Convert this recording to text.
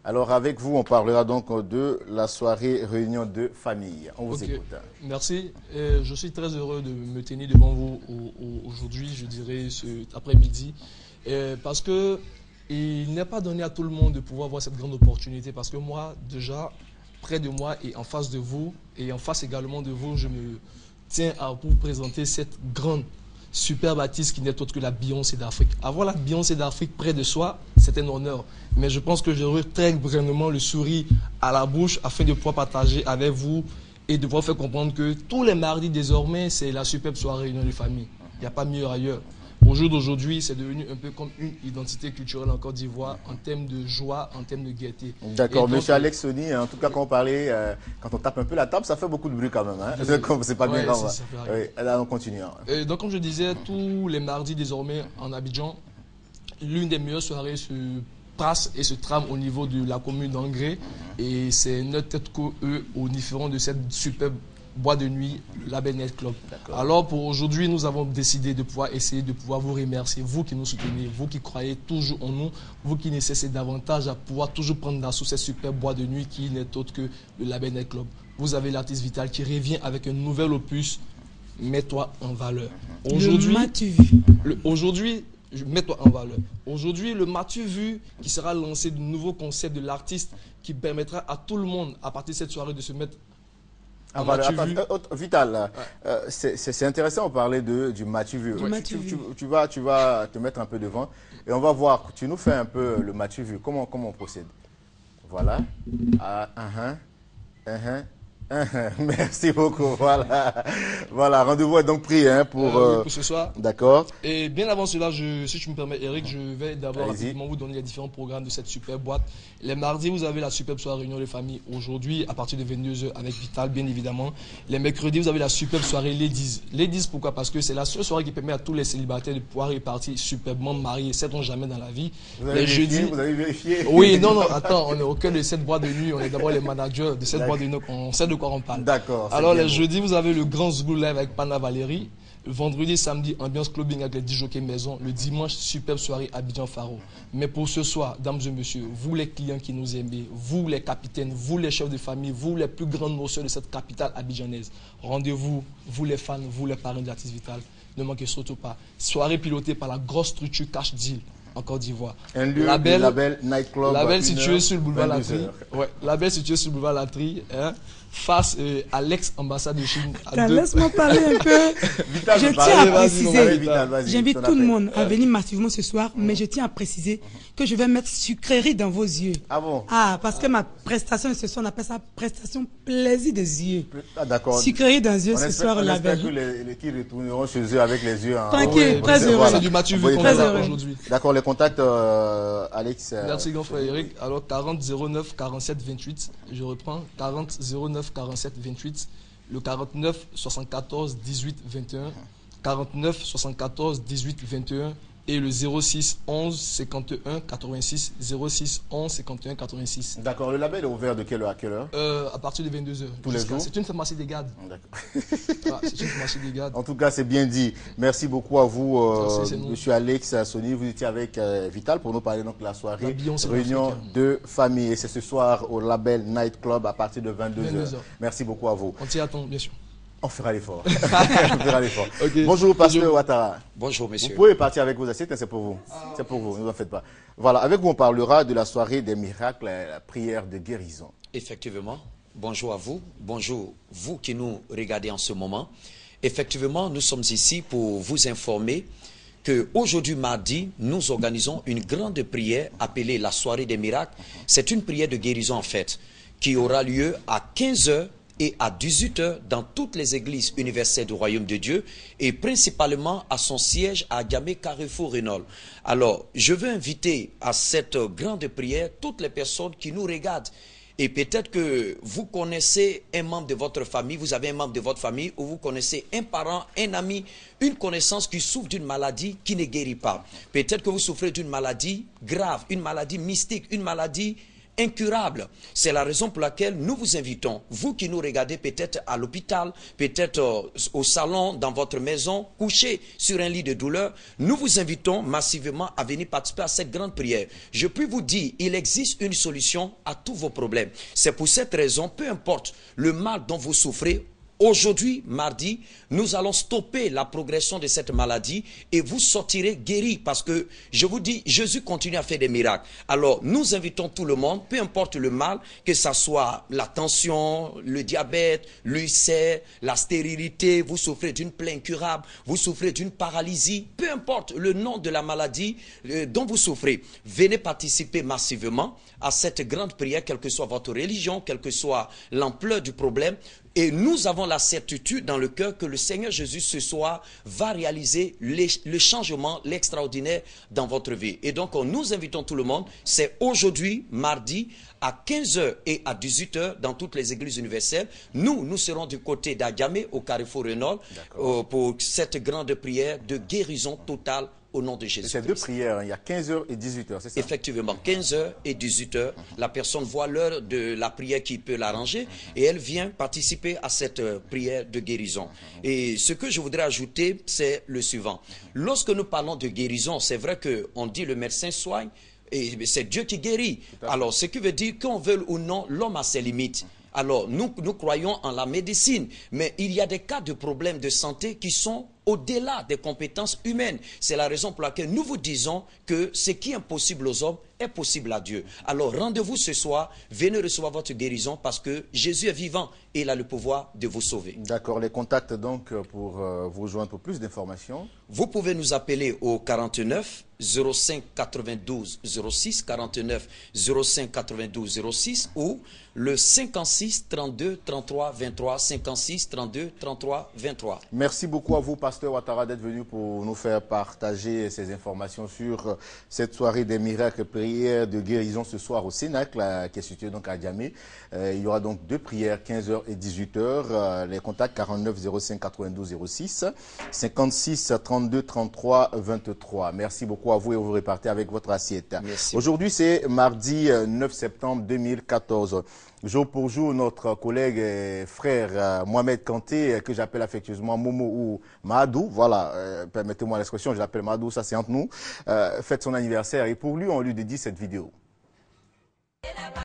Alors avec vous, on parlera donc de la soirée réunion de famille. On vous écoute. Merci. Je suis très heureux de me tenir devant vous aujourd'hui, je dirais cet après-midi, parce que il n'est pas donné à tout le monde de pouvoir avoir cette grande opportunité, parce que moi, déjà, près de moi et en face de vous, et en face également de vous, je me tiens à vous présenter cette grande superbe artiste qui n'est autre que la Beyoncé d'Afrique. Avoir la Beyoncé d'Afrique près de soi, c'est un honneur. Mais je pense que j'aurai très vraiment le sourire à la bouche afin de pouvoir partager avec vous et de pouvoir faire comprendre que tous les mardis désormais, c'est la superbe soirée réunion de famille. Il n'y a pas mieux ailleurs. Au jour d'aujourd'hui, c'est devenu un peu comme une identité culturelle en Côte d'Ivoire en termes de joie, en termes de gaieté. D'accord, monsieur Alex Sony, en tout cas quand on parlait, quand on tape un peu la table, ça fait beaucoup de bruit quand même. Hein? C'est pas bien grave. Oui, là on continue. Hein. Donc comme je disais, tous les mardis désormais en Abidjan, l'une des meilleures soirées se passe et se trame au niveau de la commune d'Angré. Et c'est notre tête qu'eux au différent de cette superbe boîte de nuit, la Night Club. Alors pour aujourd'hui, nous avons décidé de pouvoir essayer de pouvoir vous remercier, vous qui nous soutenez, vous qui croyez toujours en nous, vous qui nécessitez davantage à pouvoir toujours prendre d'assaut cette superbe boîte de nuit qui n'est autre que le Label Night Club. Vous avez l'artiste Vital qui revient avec un nouvel opus, Mets-toi en valeur. Aujourd'hui, mets-toi en valeur. Aujourd'hui, le M'as-tu vu qui sera lancé de nouveaux concepts de l'artiste qui permettra à tout le monde, à partir de cette soirée, de se mettre en Vital, c'est intéressant de parler du M'as-tu vu. Tu vas te mettre un peu devant et on va voir. Tu nous fais un peu le M'as-tu vu. Comment on procède? Voilà. Merci beaucoup. Voilà, rendez-vous est donc pris pour ce soir. D'accord. Et bien avant cela, si tu me permets, Eric, je vais d'abord rapidement vous donner les différents programmes de cette superbe boîte. Les mardis, vous avez la superbe soirée réunion des familles. Aujourd'hui, à partir de 22h avec Vital, bien évidemment. Les mercredis, vous avez la superbe soirée Ladies. Ladies, pourquoi? Parce que c'est la seule soirée qui permet à tous les célibataires de pouvoir repartir superbement mariés, sait-on jamais dans la vie. Vous avez vérifié? Oui, non, attends, on est au cœur de cette boîte de nuit. On est d'abord les managers de cette boîte de nuit. On sait de quoi on parle. D'accord. Alors, les jeudis, vous avez le grand Zougou Live avec Pana Valérie. Le vendredi, samedi, ambiance clubbing avec les 10 jockeys maison. Le dimanche, superbe soirée Abidjan Faro. Mais pour ce soir, dames et messieurs, vous les clients qui nous aimez, vous les capitaines, vous les chefs de famille, vous les plus grandes notions de cette capitale abidjanaise, rendez-vous, vous les fans, vous les parrains de l'artiste Vital, ne manquez surtout pas. Soirée pilotée par la grosse structure Cash Deal en Côte d'Ivoire. Un lieu label Night Club. Label situé sur le boulevard Latry. Ouais, label situé sur le boulevard Latry. Face à l'ex-ambassade de Chine. Laisse-moi parler un peu. Je tiens à préciser, j'invite tout le monde à venir massivement ce soir, mais je tiens à préciser que je vais mettre sucrerie dans vos yeux. Ah bon? Ah, parce que ma prestation ce soir, on appelle ça prestation plaisir des yeux. Ah d'accord. Sucrerie dans les yeux ce soir, la belle. On espère que les qui retourneront chez eux avec les yeux. Tranquille, très heureux. C'est du M'as-tu vu qu'on a aujourd'hui. D'accord, les contacts, Alex. Merci grand frère Eric. Alors 40 09 47 28, je reprends, 40 09 47 28, le 49 74 18 21, 49 74 18 21 et le 06 11 51 86, 06 11 51 86. D'accord, le label est ouvert de quelle heure à quelle heure? À partir de 22h. Tous les jours? C'est une pharmacie des gardes. D'accord. C'est une pharmacie des gardes. En tout cas, c'est bien dit. Merci beaucoup à vous, monsieur Alex Sony. Vous étiez avec Vital pour nous parler donc de la soirée réunion de famille. Et c'est ce soir au label Night Club à partir de 22h. Merci beaucoup à vous. On t'y attend, bien sûr. On fera l'effort. Okay. Bonjour, pasteur Ouattara. Bonjour, monsieur. Vous pouvez partir avec vos assiettes, c'est pour vous. C'est pour vous, ne vous en faites pas. Voilà, avec vous, on parlera de la soirée des miracles, la prière de guérison. Effectivement. Bonjour à vous. Bonjour, vous qui nous regardez en ce moment. Effectivement, nous sommes ici pour vous informer qu'aujourd'hui, mardi, nous organisons une grande prière appelée la soirée des miracles. C'est une prière de guérison, en fait, qui aura lieu à 15h et à 18h dans toutes les églises universelles du Royaume de Dieu et principalement à son siège à Diamé Carrefour Rénol. Alors, je veux inviter à cette grande prière toutes les personnes qui nous regardent. Et peut-être que vous connaissez un membre de votre famille, vous avez un membre de votre famille, ou vous connaissez un parent, un ami, une connaissance qui souffre d'une maladie qui ne guérit pas. Peut-être que vous souffrez d'une maladie grave, une maladie mystique, une maladie incurable. C'est la raison pour laquelle nous vous invitons, vous qui nous regardez peut-être à l'hôpital, peut-être au salon, dans votre maison, couché sur un lit de douleur, nous vous invitons massivement à venir participer à cette grande prière. Je puis vous dire, il existe une solution à tous vos problèmes. C'est pour cette raison, peu importe le mal dont vous souffrez, aujourd'hui, mardi, nous allons stopper la progression de cette maladie et vous sortirez guéris parce que, je vous dis, Jésus continue à faire des miracles. Alors, nous invitons tout le monde, peu importe le mal, que ce soit la tension, le diabète, l'ulcère, la stérilité, vous souffrez d'une plaie incurable, vous souffrez d'une paralysie, peu importe le nom de la maladie dont vous souffrez, venez participer massivement à cette grande prière, quelle que soit votre religion, quelle que soit l'ampleur du problème. Et nous avons la certitude dans le cœur que le Seigneur Jésus ce soir va réaliser le changement, l'extraordinaire dans votre vie. Et donc nous invitons tout le monde, c'est aujourd'hui, mardi, à 15h et à 18h dans toutes les églises universelles. Nous serons du côté d'Adjamé, au Carrefour Renault, pour cette grande prière de guérison totale au nom de Jésus. C'est deux prières, il y a 15h et 18h, c'est ça? Effectivement, 15h et 18h, la personne voit l'heure de la prière qui peut l'arranger et elle vient participer à cette prière de guérison. Et ce que je voudrais ajouter, c'est le suivant. Lorsque nous parlons de guérison, c'est vrai qu'on dit le médecin soigne, et c'est Dieu qui guérit. Alors, ce qui veut dire qu'on veuille ou non, l'homme a ses limites. Alors, nous croyons en la médecine, mais il y a des cas de problèmes de santé qui sont au-delà des compétences humaines. C'est la raison pour laquelle nous vous disons que ce qui est impossible aux hommes est possible à Dieu. Alors, rendez-vous ce soir, venez recevoir votre guérison parce que Jésus est vivant et il a le pouvoir de vous sauver. D'accord, les contacts donc pour vous rejoindre pour plus d'informations. Vous pouvez nous appeler au 49 05 92 06, 49 05 92 06 ou le 56 32 33 23, 56 32 33 23. Merci beaucoup à vous, Pasteur Ouattara, d'être venu pour nous faire partager ces informations sur cette soirée des miracles, prières de guérison ce soir au Cénacle, qui est situé donc à Adjamé. Il y aura donc deux prières, 15h et 18h. Les contacts 49 05 92 06, 56 32 33 23. Merci beaucoup à vous et vous repartez avec votre assiette. Aujourd'hui, c'est mardi 9 septembre 2014. Jour pour jour, notre collègue et frère Mohamed Kanté, que j'appelle affectueusement Momo ou Mahadou, voilà, permettez-moi l'expression, je l'appelle Mahadou, ça c'est entre nous, fête son anniversaire et pour lui, on lui dédie cette vidéo.